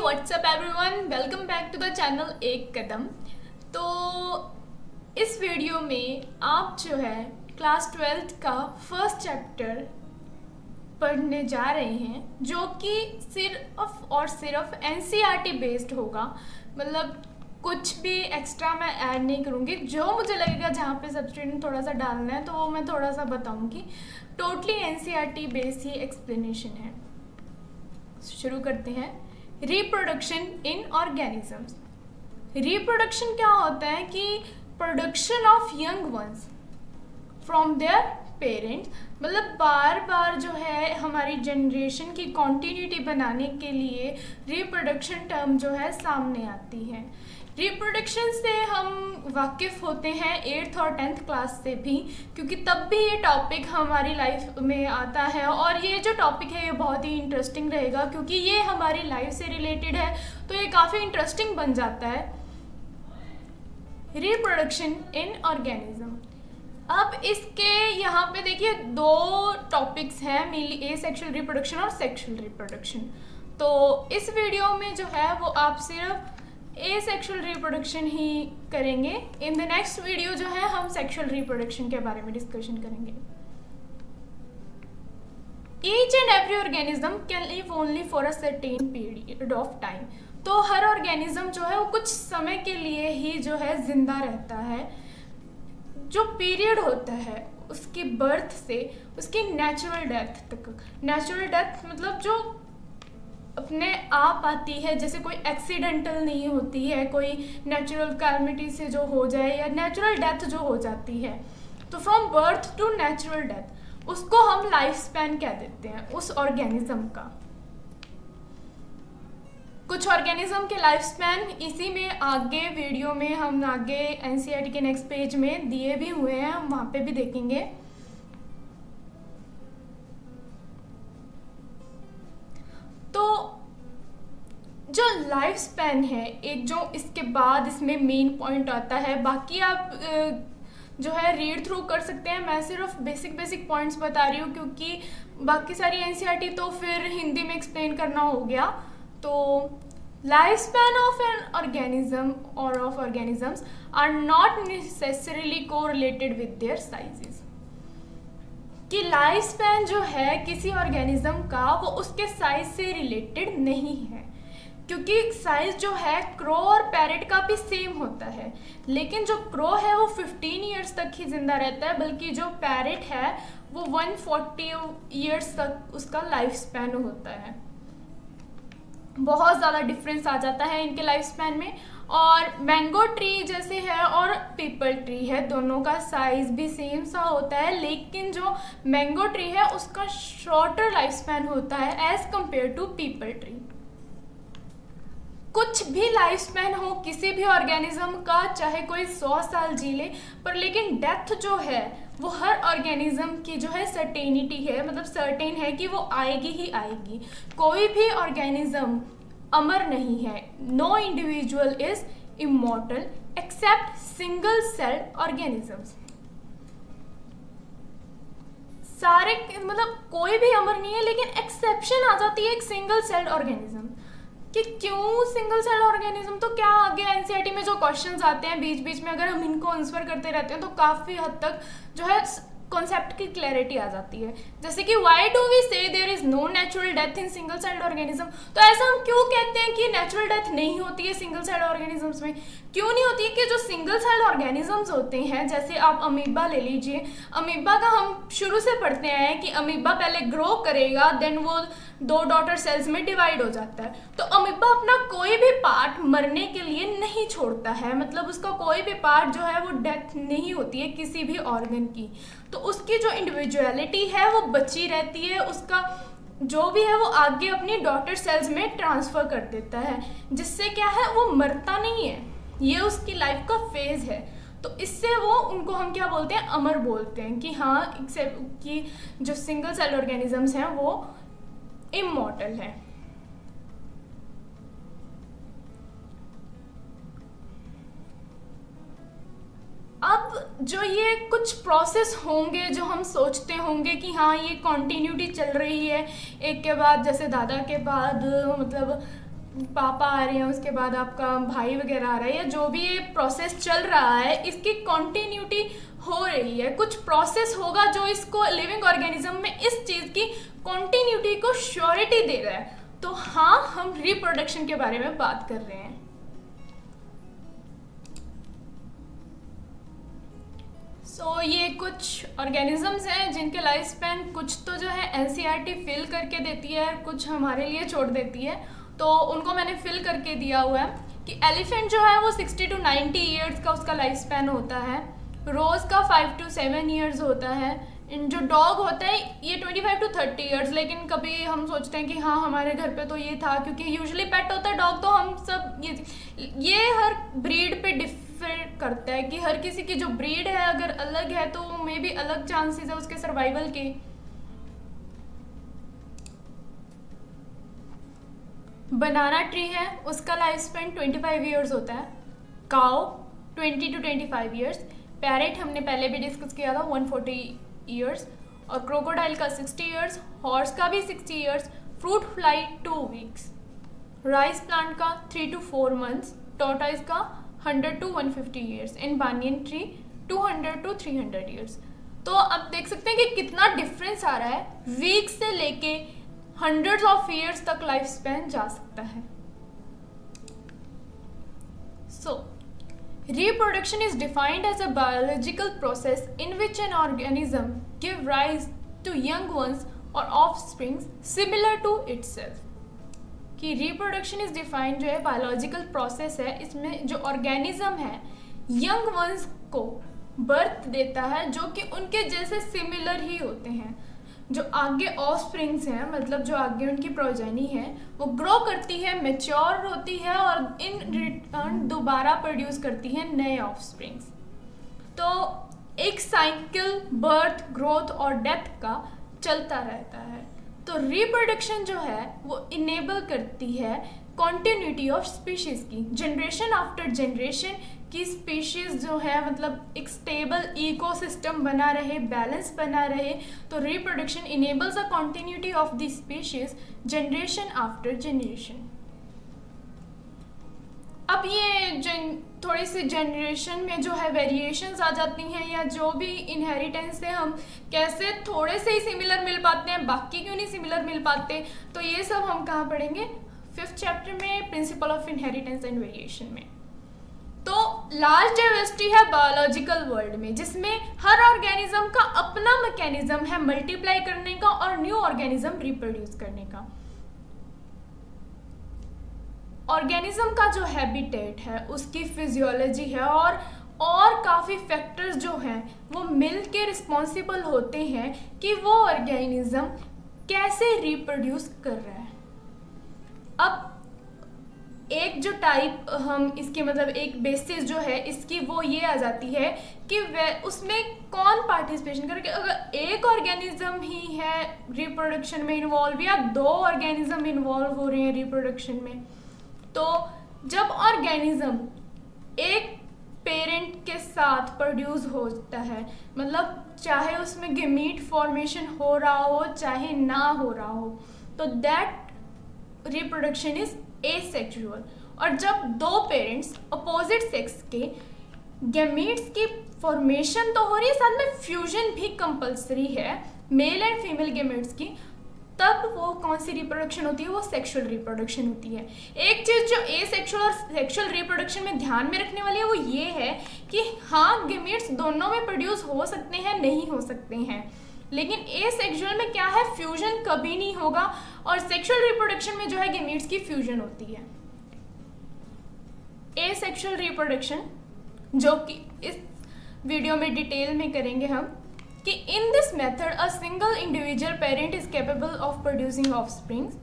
WhatsApp everyone, welcome back to the channel एक कदम। तो इस वीडियो में आप जो है क्लास 12th का फर्स्ट चैप्टर पढ़ने जा रहे हैं, जो कि सिर्फ और सिर्फ एनसीईआरटी बेस्ड होगा। मतलब कुछ भी एक्स्ट्रा मैं ऐड नहीं करूँगी। जो मुझे लगेगा जहाँ पे सब्स्टिट्यूट थोड़ा सा डालना है तो वो मैं थोड़ा सा बताऊँगी। टोटली एनसीईआरटी बेस्ड ही एक्सप्लेनेशन है। शुरू करते हैं। Reproduction in organisms. रिप्रोडक्शन क्या होता है कि production of young ones from their parents. मतलब बार बार जो है हमारी जनरेशन की कॉन्टीन्यूटी बनाने के लिए रिप्रोडक्शन टर्म जो है सामने आती है। रिप्रोडक्शन से हम वाकिफ़ होते हैं 8th और 10th क्लास से भी, क्योंकि तब भी ये टॉपिक हमारी लाइफ में आता है। और ये जो टॉपिक है ये बहुत ही इंटरेस्टिंग रहेगा, क्योंकि ये हमारी लाइफ से रिलेटेड है, तो ये काफ़ी इंटरेस्टिंग बन जाता है। Reproduction in organism. अब इसके यहाँ पे देखिए दो टॉपिक्स हैं, मेनली एसेक्सुअल रिप्रोडक्शन और सेक्सुअल रिप्रोडक्शन। तो इस वीडियो में जो है वो आप सिर्फ एसेक्सुअल रिप्रोडक्शन ही करेंगे। इन द नेक्स्ट वीडियो जो है हम सेक्सुअल रिप्रोडक्शन के बारे में डिस्कशन करेंगे। Each and every organism can live only for a certain period of time. तो हर ऑर्गेनिज्म जो है वो कुछ समय के लिए ही जो है जिंदा रहता है। जो पीरियड होता है उसकी बर्थ से उसकी नेचुरल डेथ तक। नेचुरल डेथ मतलब जो अपने आप आती है, जैसे कोई एक्सीडेंटल नहीं होती है, कोई नेचुरल कैलमिटी से जो हो जाए, या नेचुरल डेथ जो हो जाती है। तो from birth to natural death, उसको हम लाइफ स्पैन कह देते हैं उस ऑर्गेनिज्म का। कुछ ऑर्गेनिज्म के लाइफ स्पैन इसी में आगे वीडियो में हम आगे एनसीईआरटी के नेक्स्ट पेज में दिए भी हुए हैं, हम वहाँ पे भी देखेंगे। तो जो लाइफ स्पैन है, एक जो इसके बाद इसमें मेन पॉइंट आता है, बाकी आप जो है रीड थ्रू कर सकते हैं। मैं सिर्फ बेसिक पॉइंट्स बता रही हूँ, क्योंकि बाकी सारी एनसीईआरटी तो फिर हिंदी में एक्सप्लेन करना हो गया। तो life span of an organism और of organisms are not necessarily correlated with their sizes. कि लाइफ स्पैन जो है किसी ऑर्गेनिज्म का वो उसके साइज से रिलेटेड नहीं है, क्योंकि साइज जो है क्रो और पैरेट का भी सेम होता है। लेकिन जो क्रो है वो 15 ईयर्स तक ही जिंदा रहता है, बल्कि जो पैरेट है वो 140 ईयर्स तक उसका लाइफ स्पैन होता है। बहुत ज़्यादा डिफरेंस आ जाता है इनके लाइफ स्पैन में। और मैंगो ट्री जैसे है और पीपल ट्री है, दोनों का साइज भी सेम सा होता है, लेकिन जो मैंगो ट्री है उसका शॉर्टर लाइफ स्पैन होता है as compare to people tree. कुछ भी लाइफ स्पैन हो किसी भी ऑर्गेनिज्म का, चाहे कोई 100 साल जी ले, पर लेकिन डेथ जो है वो हर ऑर्गेनिज्म की जो है सर्टेनिटी है, मतलब सर्टेन है कि वो आएगी ही आएगी। कोई भी ऑर्गेनिज्म अमर नहीं है। No individual is immortal except single celled organisms. सारे मतलब कोई भी अमर नहीं है, लेकिन एक्सेप्शन आ जाती है एक सिंगल सेल्ड ऑर्गेनिज्म। कि क्यों सिंगल सेल ऑर्गेनिज्म? तो क्या आगे एनसीईआरटी में जो क्वेश्चंस आते हैं बीच बीच में, अगर हम इनको आंसर करते रहते हैं तो काफ़ी हद तक जो है कॉन्सेप्ट की क्लैरिटी आ जाती है। जैसे कि why do we say there is no natural death in single celled organism. तो ऐसा हम क्यों कहते हैं कि नेचुरल डेथ नहीं होती है सिंगल सेल्ड ऑर्गेनिजम्स में? क्यों नहीं होती है? कि जो सिंगल सेल्ड ऑर्गेनिजम्स होते हैं, जैसे आप अमीबा ले लीजिए, अमीबा का हम शुरू से पढ़ते आए हैं कि अमीबा पहले ग्रो करेगा, देन वो 2 डॉटर सेल्स में डिवाइड हो जाता है। तो अमीबा अपना कोई भी पार्ट मरने के लिए नहीं छोड़ता है, मतलब उसका कोई भी पार्ट जो है वो डेथ नहीं होती है किसी भी ऑर्गन की। तो उसकी जो इंडिविजुअलिटी है वो बची रहती है, उसका जो भी है वो आगे अपनी डॉटर सेल्स में ट्रांसफ़र कर देता है, जिससे क्या है वो मरता नहीं है। ये उसकी लाइफ का फेज है। तो इससे वो उनको हम क्या बोलते हैं, अमर बोलते हैं। कि हाँ, एक्सेप्ट कि जो सिंगल सेल ऑर्गेनिजम्स हैं वो इमॉर्टल है। अब जो ये कुछ प्रोसेस होंगे जो हम सोचते होंगे कि हाँ ये कॉन्टीन्यूटी चल रही है, एक के बाद जैसे दादा के बाद मतलब पापा आ रहे हैं, उसके बाद आपका भाई वगैरह आ रहा है, या जो भी ये प्रोसेस चल रहा है इसकी कंटिन्यूटी हो रही है, कुछ प्रोसेस होगा जो इसको लिविंग ऑर्गेनिज्म में इस चीज़ की कंटिन्यूटी को श्योरिटी दे रहा है। तो हाँ, हम रिप्रोडक्शन के बारे में बात कर रहे हैं। ये कुछ ऑर्गेनिजम्स हैं जिनके लाइफ स्पैन कुछ तो जो है एनसीईआरटी फिल करके देती है, कुछ हमारे लिए छोड़ देती है। तो उनको मैंने फिल करके दिया हुआ है कि एलिफेंट जो है वो 60 to 90 ईयर्स का उसका लाइफ स्पैन होता है, रोज़ का 5 to 7 ईयर्स होता है, इन जो डॉग होता है ये 25 to 30 ईयर्स। लेकिन कभी हम सोचते हैं कि हाँ हमारे घर पे तो ये था, क्योंकि यूजुअली पेट होता है डॉग, तो हम सब ये हर ब्रीड पे डिफर करता है कि हर किसी की जो ब्रीड है अगर अलग है तो मे भी अलग चांसेस है उसके सर्वाइवल के। बनाना ट्री है, उसका लाइफ स्पेन 25 ईयर्स होता है, काउ 20 to 25 ईयर्स, पैरेट हमने पहले भी डिस्कस किया था 140 ईयर्स, और क्रोकोडाइल का 60 ईयर्स, हॉर्स का भी 60 years, fruit fly 2 weeks, rice plant का 3 to 4 मंथ्स, टॉर्टॉइस का 100 to 150 years, and banyan tree 200 to 300 years. तो अब देख सकते हैं कि कितना डिफरेंस आ रहा है, वीक से लेके हंड्रेड्स ऑफ ईयर्स तक लाइफ स्पैन जा सकता है। सो reproduction is defined as a biological process in which an organism give rise to young ones or offsprings similar to itself। कि reproduction is defined जो है biological process है, इसमें जो organism है young ones को birth देता है जो कि उनके जैसे similar ही होते हैं। जो आगे ऑफस्प्रिंग्स हैं, मतलब जो आगे उनकी प्रोजेनी है, वो ग्रो करती है, मैच्योर होती है और इन रिटर्न दोबारा प्रोड्यूस करती है नए ऑफस्प्रिंग्स। तो एक साइकिल बर्थ, ग्रोथ और डेथ का चलता रहता है। तो रिप्रोडक्शन जो है वो इनेबल करती है कॉन्टिन्यूटी ऑफ स्पीशीज़ की, जनरेशन आफ्टर जनरेशन की स्पीशीज़ जो है मतलब एक स्टेबल इकोसिस्टम बना रहे, बैलेंस बना रहे। तो reproduction enables a continuity of the species generation after generation. अब ये थोड़ी सी जनरेशन में जो है वेरिएशंस आ जाती हैं, या जो भी इनहेरिटेंस से हम कैसे थोड़े से ही सिमिलर मिल पाते हैं, बाकी क्यों नहीं सिमिलर मिल पाते, तो ये सब हम कहाँ पढ़ेंगे 5th चैप्टर में, principle of inheritance and variation में। तो लार्ज डाइवर्सिटी है बायोलॉजिकल वर्ल्ड में, जिसमें हर ऑर्गेनिज्म का अपना मैकेनिज्म है मल्टीप्लाई करने का और न्यू ऑर्गेनिज्म रिप्रोड्यूस करने का। ऑर्गेनिज्म का जो हैबिटेट है, उसकी फिजियोलॉजी है और काफ़ी फैक्टर्स जो हैं वो मिल के रिस्पॉन्सिबल होते हैं कि वो ऑर्गेनिज्म कैसे रिप्रोड्यूस कर रहा है। अब एक जो टाइप हम इसके मतलब एक बेसिस जो है इसकी वो ये आ जाती है कि उसमें कौन पार्टिसिपेशन करके, अगर एक ऑर्गेनिज्म ही है रिप्रोडक्शन में इन्वॉल्व या 2 ऑर्गेनिज्म इन्वॉल्व हो रहे हैं रिप्रोडक्शन में, तो जब ऑर्गेनिज्म एक पेरेंट के साथ प्रोड्यूस होता है, मतलब चाहे उसमें गेमीट फॉर्मेशन हो रहा हो चाहे ना हो रहा हो, तो दैट रिप्रोडक्शन इज एसेक्सुअल। और जब 2 पेरेंट्स अपोजिट सेक्स के गैमीट्स की फॉर्मेशन तो हो रही है, साथ में फ्यूजन भी कंपलसरी है मेल एंड फीमेल गैमीट्स की, तब वो कौन सी रिप्रोडक्शन होती है, वो सेक्सुअल रिप्रोडक्शन होती है। एक चीज़ जो एसेक्सुअल और सेक्सुअल रिप्रोडक्शन में ध्यान में रखने वाली है वो ये है कि हाँ गैमीट्स दोनों में प्रोड्यूस हो सकते हैं, नहीं हो सकते हैं, लेकिन एसेक्सुअल में क्या है, फ्यूजन कभी नहीं होगा, और सेक्सुअल रिप्रोडक्शन में जो है गैमीट्स की फ्यूजन होती है। एसेक्सुअल रिप्रोडक्शन जो कि इस वीडियो में डिटेल में करेंगे हम, कि in this method a single individual parent is capable of producing offsprings.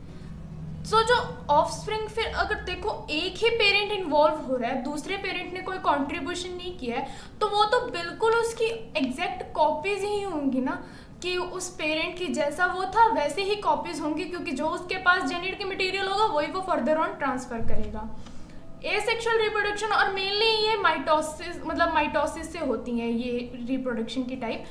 So जो ऑफस्प्रिंग, फिर अगर देखो एक ही पेरेंट इन्वॉल्व हो रहा है, दूसरे पेरेंट ने कोई कंट्रीब्यूशन नहीं किया है, तो वो तो बिल्कुल उसकी एग्जैक्ट कॉपीज ही होंगी ना, कि उस पेरेंट की जैसा वो था वैसे ही कॉपीज होंगी, क्योंकि जो उसके पास जेनेटिक मटेरियल होगा वही वो फर्दर ऑन ट्रांसफर करेगा। एसेक्सुअल रिप्रोडक्शन और मेनली ये माइटोसिस से होती हैं ये रिप्रोडक्शन की टाइप।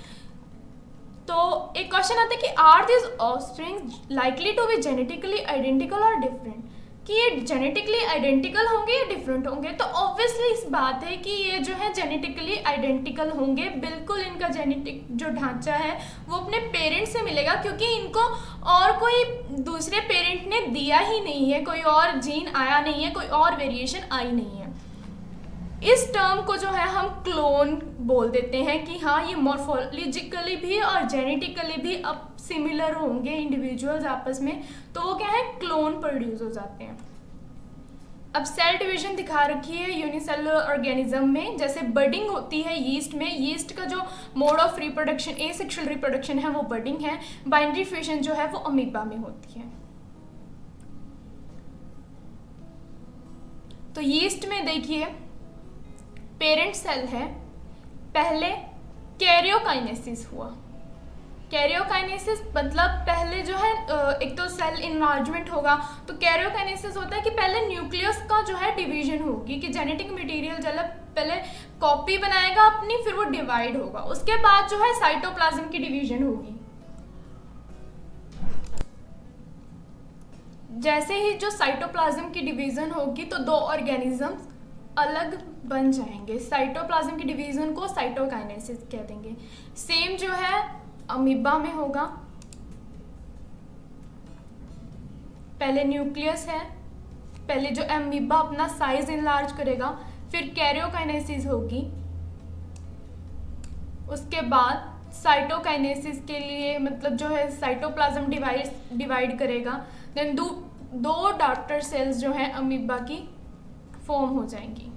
तो एक क्वेश्चन आता है कि are this offsprings likely to be genetically identical और डिफरेंट। कि ये जेनेटिकली आइडेंटिकल होंगे या डिफरेंट होंगे, तो ऑब्वियसली इस बात है कि ये जो है जेनेटिकली आइडेंटिकल होंगे, बिल्कुल इनका जेनेटिक जो ढांचा है वो अपने पेरेंट से मिलेगा, क्योंकि इनको और कोई दूसरे पेरेंट ने दिया ही नहीं है, कोई और जीन आया नहीं है, कोई और वेरिएशन आई नहीं है। इस टर्म को जो है हम क्लोन बोल देते हैं कि हाँ ये मॉर्फोलॉजिकली भी और जेनेटिकली भी अब सिमिलर होंगे इंडिविजुअल्स आपस में, तो वो क्या है, क्लोन प्रोड्यूस हो जाते हैं। अब सेल डिवीजन दिखा रखी है यूनिसेलुलर ऑर्गेनिज्म में, जैसे बडिंग होती है यीस्ट में, यीस्ट का जो mode of reproduction asexual reproduction है वो बडिंग है, बाइनरी फ्यूजन जो है वो अमीबा में होती है। तो यीस्ट में देखिए पेरेंट सेल है, पहले कैरियोकाइनेसिस हुआ। कैरियोकाइनेसिस मतलब पहले जो है एक तो सेल इनलार्जमेंट होगा, तो कैरियोकाइनेसिस होता है कि पहले न्यूक्लियस का जो है डिवीजन होगी, कि जेनेटिक मटेरियल जो है पहले कॉपी बनाएगा अपनी, फिर वो डिवाइड होगा, उसके बाद जो है साइटोप्लाज्म की डिवीजन होगी। जैसे ही जो साइटोप्लाज्म की डिवीजन होगी तो दो ऑर्गेनिजम्स अलग बन जाएंगे, साइटोप्लाज्म की डिवीजन को साइटोकाइनेसिस कह देंगे। सेम जो है अमीबा में होगा, पहले न्यूक्लियस है, पहले जो अमीबा अपना साइज इनलार्ज करेगा, फिर कैरियोकाइनेसिस होगी, उसके बाद साइटोकाइनेसिस के लिए मतलब जो है साइटोप्लाज्म डिवाइड करेगा, देन दो डॉटर सेल्स जो हैं अमीबा की फॉर्म हो जाएंगी।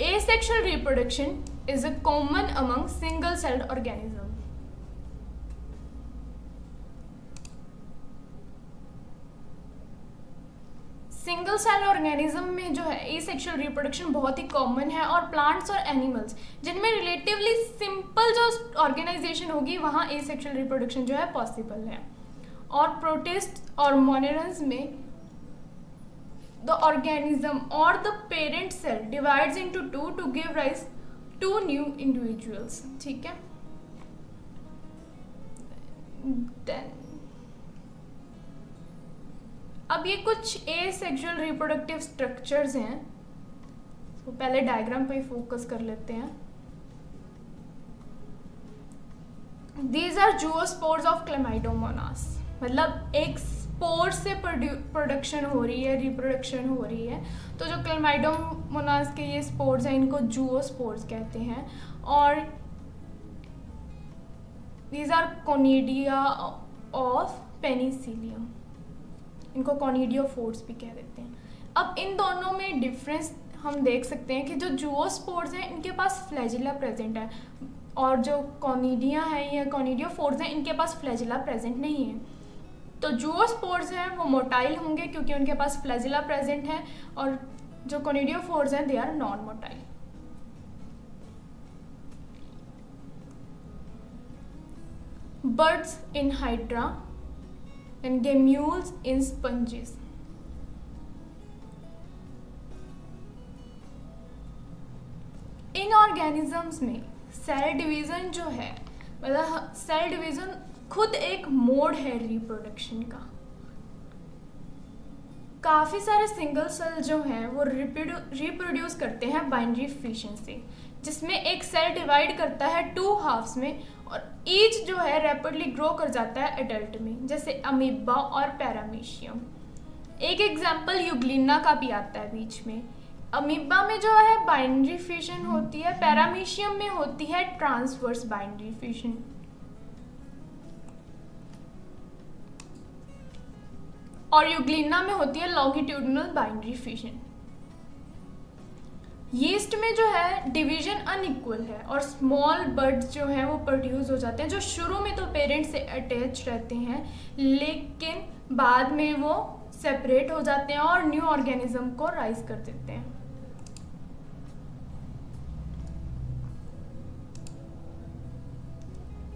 Asexual reproduction is a common among single-celled organism. Single cell organism में जो है एसेक्सुअल रिप्रोडक्शन बहुत ही कॉमन है, और प्लांट्स और एनिमल्स जिनमें रिलेटिवली सिंपल जो ऑर्गेनाइजेशन होगी वहाँ एसेक्सुअल रिप्रोडक्शन जो है पॉसिबल है। और प्रोटिस्ट और मोनेरन्स में the organism or the parent cell divides into two to give rise to new individuals, ठीक है। Then अब ये कुछ एसेक्सुअल रिप्रोडक्टिव स्ट्रक्चर्स हैं, तो पहले डायग्राम पे फोकस कर लेते हैं। These are zoospores of Chlamydomonas, मतलब एक स्पोर से प्रोडक्शन हो रही है, रिप्रोडक्शन हो रही है, तो जो क्लेमाइडोमोनास के ये स्पोर्स हैं इनको जूओस्पोर्स कहते हैं। और these are conidia of penicillium, इनको कोनिडियोफोर्स भी कह देते हैं। अब इन दोनों में डिफरेंस हम देख सकते हैं कि जो जूओस्पोर्स हैं इनके पास फ्लैजिला प्रेजेंट है, और जो कोनिडिया है या कोनिडियोफोर्स हैं इनके पास फ्लैजिला प्रेजेंट नहीं है। तो जूओस्पोर्स हैं वो मोटाइल होंगे क्योंकि उनके पास फ्लैजिला प्रेजेंट है, और जो कोनिडियोफोर्स हैं they are non motile. Buds in hydra and gemmules in sponges. इन ऑर्गेनिजम्स में सेल डिवीजन जो है, मतलब सेल डिवीजन खुद एक मोड है रिप्रोडक्शन का। काफ़ी सारे सिंगल सेल जो हैं वो रिप्रोड्यूस करते हैं बाइनरी फिशन से, जिसमें एक सेल डिवाइड करता है 2 हाफ्स में, और ईच जो है रैपिडली ग्रो कर जाता है एडल्ट में, जैसे अमीबा और पैरामीशियम। एक एग्जांपल यूग्लिना का भी आता है बीच में। अमीबा में जो है बाइनरी फिशन होती है, पैरामीशियम में होती है ट्रांसवर्स बाइनरी फिशन। और यूग्लिना में होती है लॉन्गिट्यूडिनल बाइनरी फिशन। यीस्ट में जो है डिवीजन अनइक्वल है, और स्मॉल बर्ड्स जो हैं वो प्रोड्यूस हो जाते हैं, जो शुरू में तो पेरेंट से अटैच रहते हैं लेकिन बाद में वो सेपरेट हो जाते हैं और न्यू ऑर्गेनिज्म को राइज कर देते हैं।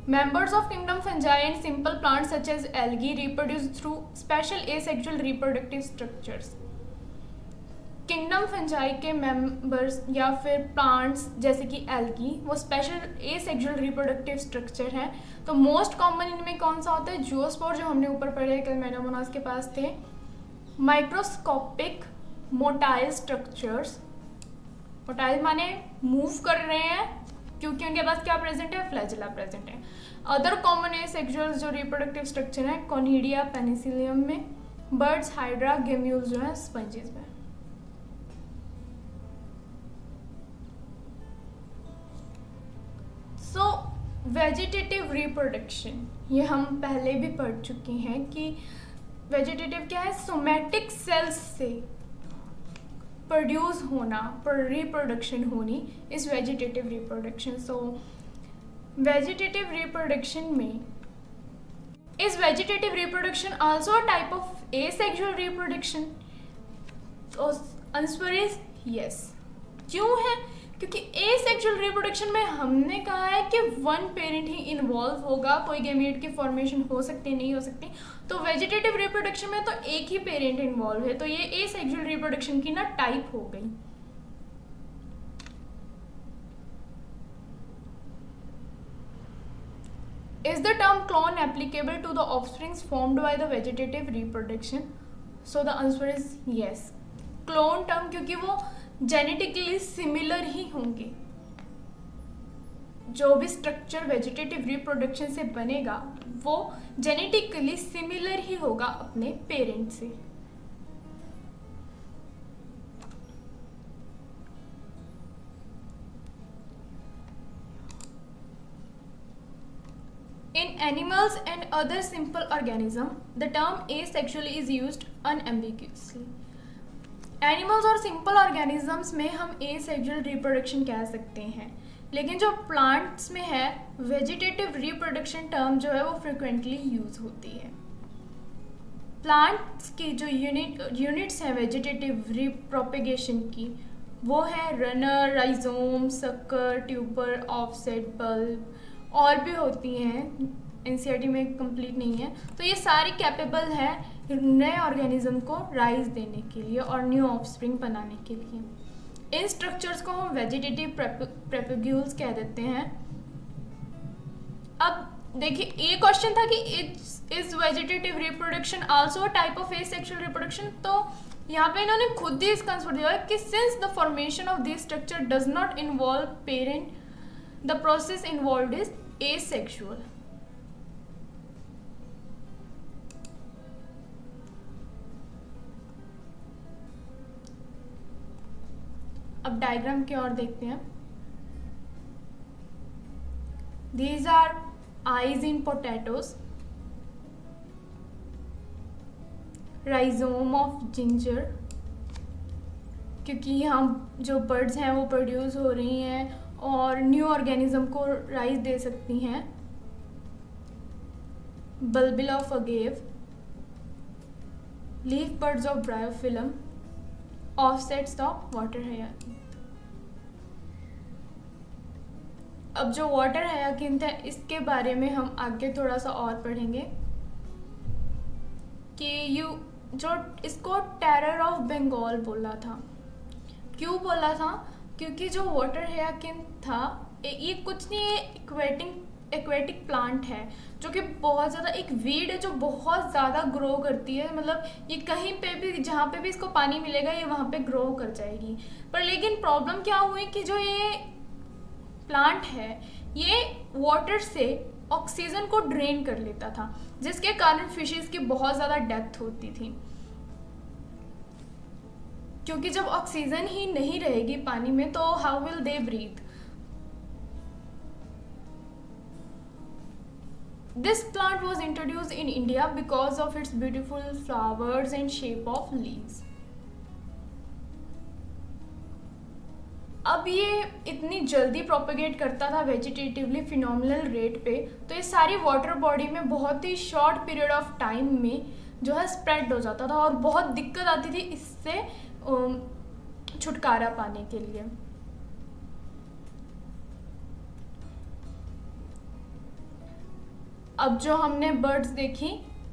Members of kingdom fungi and simple plants such as algae reproduce through special asexual reproductive structures. Kingdom fungi के मेंबर्स या फिर प्लांट्स जैसे कि एल्गी वो स्पेशल एसेक्सुअल रिप्रोडक्टिव स्ट्रक्चर है। तो मोस्ट कॉमन इनमें कौन सा होता है? जियोस्पोर, जो हमने ऊपर पढ़े कल मैडम मोनास के पास थे। माइक्रोस्कोपिक मोटाइल स्ट्रक्चर्स, मोटाइल माने मूव कर रहे हैं क्योंकि उनके पास क्या प्रेजेंट है? फ्लैजिला प्रेजेंट है। अदर कॉमन एसेक्सुअल जो रिप्रोडक्टिव स्ट्रक्चर है कॉनिडिया पेनिसिलियम में, बर्ड्स, हाइड्रा, गेम्यूल्स जो है स्पंजेस में। सो वेजिटेटिव रिप्रोडक्शन, ये हम पहले भी पढ़ चुके हैं कि वेजिटेटिव क्या है? सोमैटिक सेल्स से प्रोड्यूस होना, रिप्रोडक्शन होनी इस वेजिटेटिव रिप्रोडक्शन। सो वेजिटेटिव रिप्रोडक्शन में is vegetative reproduction also a type of asexual reproduction? तो आंसर इज यस। क्यों है? क्योंकि एसेक्सुअल रिप्रोडक्शन में हमने कहा है कि वन पेरेंट ही इन्वॉल्व होगा, कोई गैमेट की फॉर्मेशन हो सकती है, नहीं हो सकती। तो वेजिटेटिव रिप्रोडक्शन में तो एक ही पेरेंट इन्वॉल्व है, तो ये एसेक्सुअल रिप्रोडक्शन की ना टाइप हो गई। Is the term clone applicable to the offsprings formed by the vegetative reproduction? So the answer is yes. Clone term क्योंकि वो जेनेटिकली सिमिलर ही होंगे, जो भी स्ट्रक्चर वेजिटेटिव रिप्रोडक्शन से बनेगा वो जेनेटिकली सिमिलर ही होगा अपने पेरेंट से। In animals and other simple organism, the term asexual is used unambiguously. Animals और सिंपल ऑर्गेनिजम्स में हम एसेक्सुअल रिप्रोडक्शन कह सकते हैं, लेकिन जो प्लांट्स में है वेजिटेटिव रिप्रोडक्शन टर्म जो है वो फ्रिक्वेंटली यूज होती है। प्लांट्स की जो यूनिट्स हैं वेजिटेटिव रिप्रोपेगेशन की वो है runner, rhizome, sucker, tuber, offset, bulb, और भी होती हैं, एनसीईआरटी में कंप्लीट नहीं है। तो ये सारी कैपेबल है नए ऑर्गेनिज्म को राइज देने के लिए और न्यू ऑफस्प्रिंग बनाने के लिए। इन स्ट्रक्चर्स को हम वेजिटेटिव प्रोपेग्यूल्स कह देते हैं। अब देखिए, ये क्वेश्चन था कि is vegetative reproduction also a type of asexual reproduction? तो यहाँ पे इन्होंने खुद ही इसका आंसर दिया है कि since the formation of this structure does not involve parent, the process involved is asexual। अब डायग्राम की ओर देखते हैं। These are eyes in potatoes, rhizome of ginger, क्योंकि यहाँ जो बर्ड्स हैं वो प्रोड्यूस हो रही हैं और न्यू ऑर्गेनिज्म को राइज दे सकती हैं। Bulbil of agave, leaf buds of Bryophyllum, offsets of water hyacinth. अब जो वाटर हयाकिंथ है इसके बारे में हम आगे थोड़ा सा और पढ़ेंगे कि जो इसको टेरर ऑफ बंगाल बोला था। क्यों बोला था? क्योंकि जो वाटर हयाकिंथ था ये कुछ नहीं, एक्वेटिक प्लांट है जो कि बहुत ज़्यादा एक वीड है जो बहुत ज़्यादा ग्रो करती है। मतलब ये कहीं पे भी जहाँ पे भी इसको पानी मिलेगा ये वहाँ पे ग्रो कर जाएगी। पर लेकिन प्रॉब्लम क्या हुई कि जो ये प्लांट है ये वाटर से ऑक्सीजन को ड्रेन कर लेता था, जिसके कारण फिशेस की बहुत ज़्यादा डेथ होती थी। क्योंकि जब ऑक्सीजन ही नहीं रहेगी पानी में तो how will they breathe. This plant was introduced in India because of its beautiful flowers and shape of leaves. अब ये इतनी जल्दी प्रोपेगेट करता था वेजिटेटिवली फिनोमिनल रेट पे, तो ये सारी वाटर बॉडी में बहुत ही शॉर्ट पीरियड ऑफ टाइम में जो है स्प्रेड हो जाता था और बहुत दिक्कत आती थी इससे छुटकारा पाने के लिए। अब जो हमने बर्ड्स देखी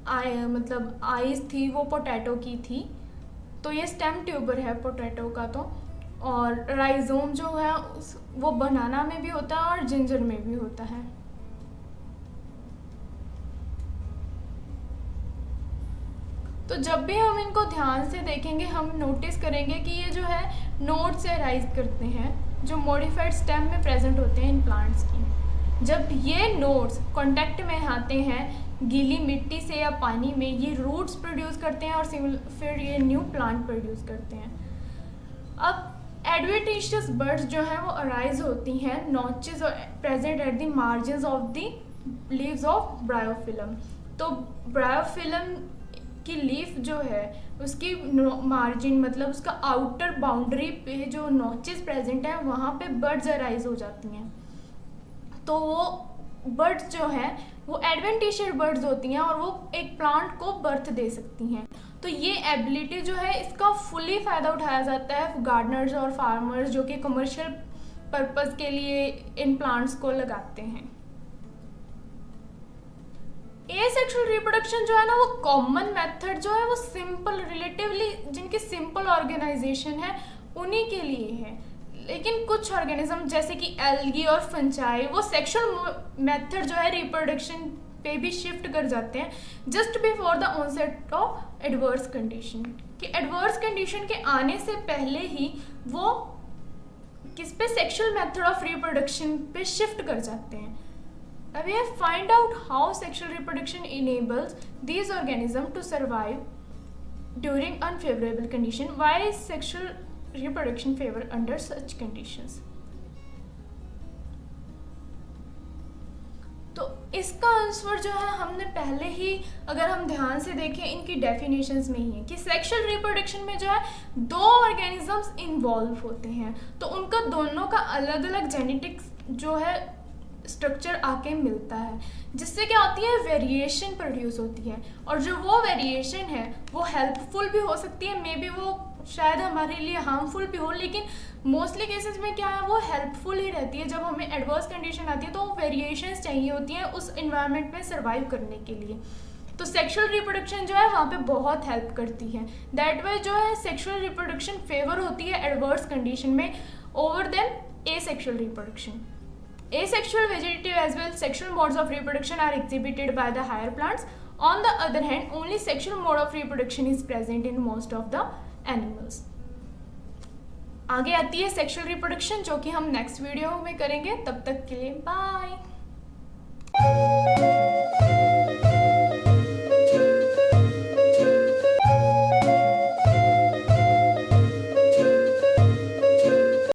मतलब आईज थी वो पोटैटो की थी, तो ये स्टेम ट्यूबर है पोटैटो का। तो और राइजोम जो है वो बनाना में भी होता है और जिंजर में भी होता है। तो जब भी हम इनको ध्यान से देखेंगे हम नोटिस करेंगे कि ये जो है नोड से राइज करते हैं जो मॉडिफाइड स्टेम में प्रेजेंट होते हैं इन प्लांट्स की। जब ये नोड्स कांटेक्ट में आते हैं गीली मिट्टी से या पानी में, ये रूट्स प्रोड्यूस करते हैं और फिर ये न्यू प्लांट प्रोड्यूस करते हैं। अब एडवेंटिशियस बर्ड्स जो हैं वो अराइज होती हैं notches present at the margins of the leaves of bryophyllum. तो ब्रायोफिलम की लीफ जो है उसकी मार्जिन मतलब उसका आउटर बाउंड्री पे जो नॉचेस प्रेजेंट हैं वहाँ पे बर्ड्स अराइज हो जाती हैं। तो वो बर्ड्स जो हैं वो एडवेंटिशियस बर्ड्स होती हैं और वो एक प्लांट को बर्थ दे सकती हैं। तो ये एबिलिटी जो है इसका फुली फ़ायदा उठाया जाता है गार्डनर्स और फार्मर्स जो कि कमर्शियल पर्पस के लिए इन प्लांट्स को लगाते हैं। एसेक्सुअल रिप्रोडक्शन जो है ना वो कॉमन मेथड जो है वो सिंपल रिलेटिवली जिनकी सिंपल ऑर्गेनाइजेशन है उन्हीं के लिए है। लेकिन कुछ ऑर्गेनिज्म जैसे कि एल्गी और फंजाई वो सेक्सुअल मेथड जो है रिप्रोडक्शन पे भी शिफ्ट कर जाते हैं just before the onset of adverse condition. कि एडवर्स कंडीशन के आने से पहले ही वो किस पे सेक्सुअल मेथड ऑफ रिप्रोडक्शन पे शिफ्ट कर जाते हैं। Now we have find out how sexual reproduction enables these organisms to survive during unfavorable condition. Why is sexual reproduction favor under such conditions? तो इसका आंसर जो है हमने पहले ही अगर हम ध्यान से देखें इनकी डेफिनेशंस में ही है कि सेक्सुअल रिप्रोडक्शन में जो है दो ऑर्गेनिजम्स इन्वॉल्व होते हैं तो उनका दोनों का अलग अलग जेनेटिक्स जो है स्ट्रक्चर आके मिलता है जिससे क्या होती है वेरिएशन प्रोड्यूस होती है। और जो वो वेरिएशन है वो हेल्पफुल भी हो सकती है, मे बी वो शायद हमारे लिए हार्मफुल भी हो, लेकिन मोस्टली केसेस में क्या है वो हेल्पफुल ही रहती है। जब हमें एडवर्स कंडीशन आती है तो वेरिएशंस चाहिए होती हैं उस इन्वायरमेंट में सर्वाइव करने के लिए। तो सेक्सुअल रिप्रोडक्शन जो है वहाँ पे बहुत हेल्प करती है। दैट वे जो है सेक्सुअल रिप्रोडक्शन फेवर होती है एडवर्स कंडीशन में over than asexual reproduction. Asexual vegetative as well sexual modes of reproduction are exhibited by the higher plants. On the other hand, only sexual mode of reproduction is present in most of the animals. आगे आती है sexual reproduction जो कि हम next video में करेंगे। तब तक के लिए बाय।